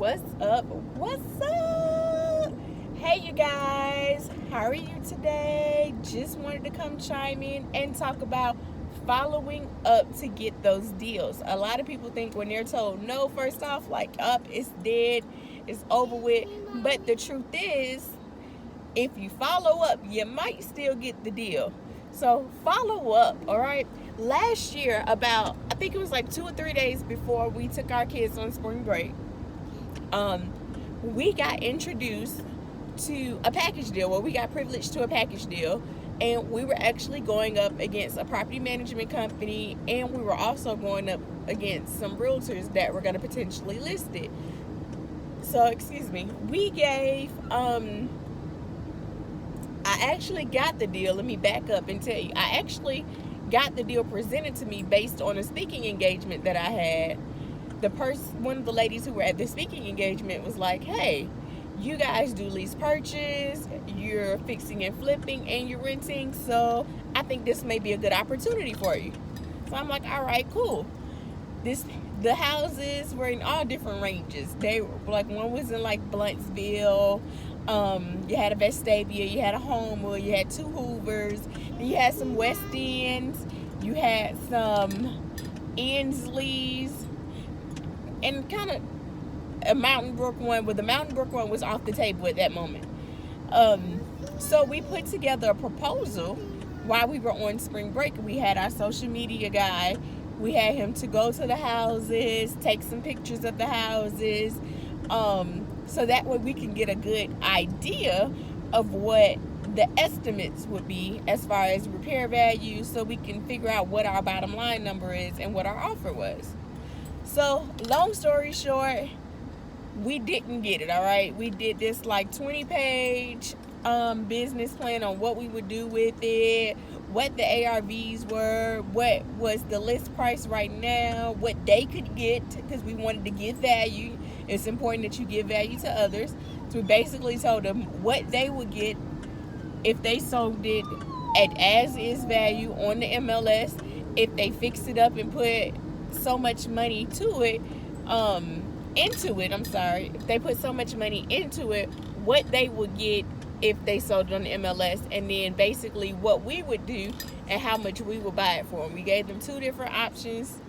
What's up? What's up? Hey, you guys. How are you today? Just wanted to come chime in and talk about following up to get those deals. A lot of people think when they're told no, first off, like, up, it's dead, it's over with. But the truth is, if you follow up, you might still get the deal. So follow up, all right? Last year, about, I think it was like 2 or 3 days before we took our kids on spring break, um, we got introduced to a package deal. Well, we got privileged to a package deal, and we were actually going up against a property management company, and we were also going up against some realtors that were going to potentially list it. So, excuse me, we gave, I actually got the deal. Let me back up and tell you. I actually got the deal presented to me based on a speaking engagement that I had. One of the ladies who were at the speaking engagement was like, hey, you guys do lease purchase, you're fixing and flipping, and you're renting, so I think this may be a good opportunity for you. So I'm like, all right, cool. The houses were in all different ranges. They were like, one was in like Bluntsville, you had a Vestavia, you had a Homewood, you had two Hoovers, you had some West Ends, you had some Insleys, and kind of a Mountain Brook one, but the Mountain Brook one was off the table at that moment. So we put together a proposal while we were on spring break. We had our social media guy. We had him to go to the houses, take some pictures of the houses, so that way we can get a good idea of what the estimates would be as far as repair value, so we can figure out what our bottom line number is and what our offer was. So, long story short, we didn't get it, all right? We did this like 20-page business plan on what we would do with it, what the ARVs were, what was the list price right now, what they could get, because we wanted to give value. It's important that you give value to others. So we basically told them what they would get if they sold it at as-is value on the MLS, if they fixed it up and put so much money into it, if they put so much money into it, what they would get if they sold it on the MLS, and then basically what we would do and how much we would buy it for. We gave them three different options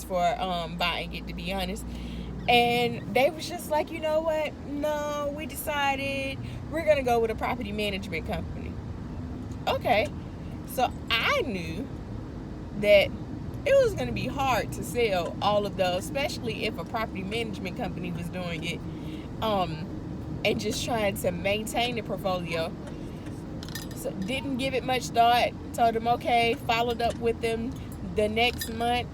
for buying it, to be honest. And they was just like, you know what? No, we decided we're going to go with a property management company. Okay. So I knew that it was going to be hard to sell all of those, especially if a property management company was doing it, and just trying to maintain the portfolio. So didn't give it much thought. Told them okay. Followed up with them the next month.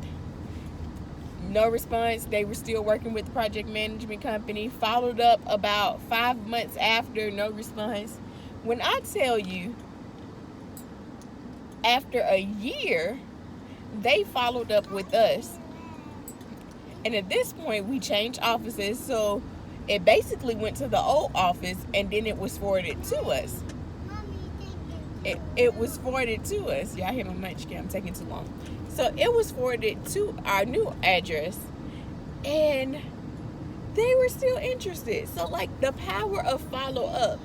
No response. They were still working with the project management company. Followed up about 5 months after. No response. When I tell you, after a year, they followed up with us. And at this point, we changed offices. So it basically went to the old office, and then it was forwarded to us. It was forwarded to us. Y'all hear my munchkin? I'm taking too long. So it was forwarded to our new address, and they were still interested. So, like, the power of follow up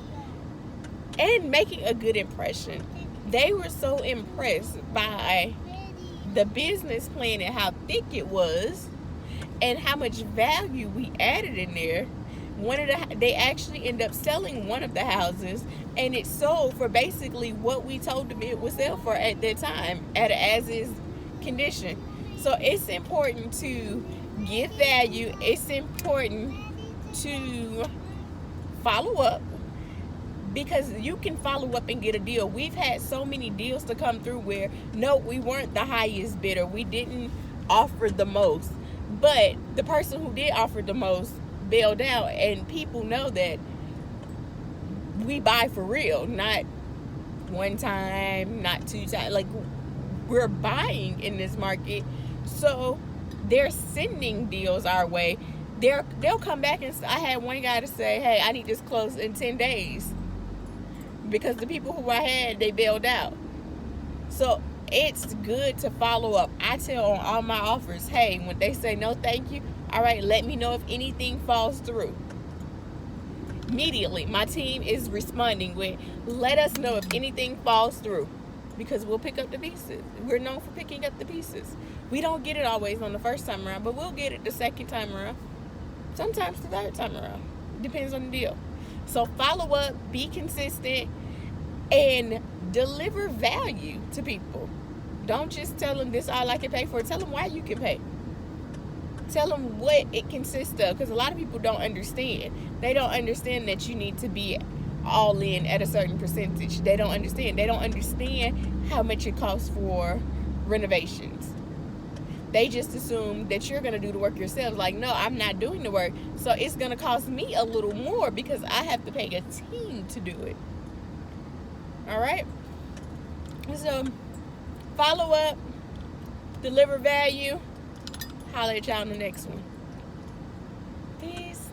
and making a good impression. They were so impressed by the business plan and how thick it was and how much value we added in there. They actually ended up selling one of the houses, and it sold for basically what we told them it would sell for at that time, at an as-is condition. So it's important to give value. It's important to follow up, because you can follow up and get a deal. We've had so many deals to come through where, no, we weren't the highest bidder. We didn't offer the most. But the person who did offer the most bailed out, and people know that we buy for real, not one time, not two times. Like, we're buying in this market, so they're sending deals our way. They'll come back, and I had one guy to say, hey, I need this closed in 10 days because the people who I had, they bailed out. So it's good to follow up. I tell on all my offers, hey, when they say no thank you, All right, let me know if anything falls through. Immediately, my team is responding with, let us know if anything falls through, because we'll pick up the pieces. We're known for picking up the pieces. We don't get it always on the first time around, but we'll get it the second time around. Sometimes the third time around. Depends on the deal. So follow up, be consistent, and deliver value to people. Don't just tell them this all I can pay for. Tell them why you can pay. Tell them what it consists of, because a lot of people don't understand. They don't understand that you need to be all in at a certain percentage. They don't understand. They don't understand how much it costs for renovations. They just assume that you're going to do the work yourself. Like, no, I'm not doing the work, so it's going to cost me a little more because I have to pay a team to do it. All right? So, follow up, deliver value. Holler at y'all in the next one. Peace.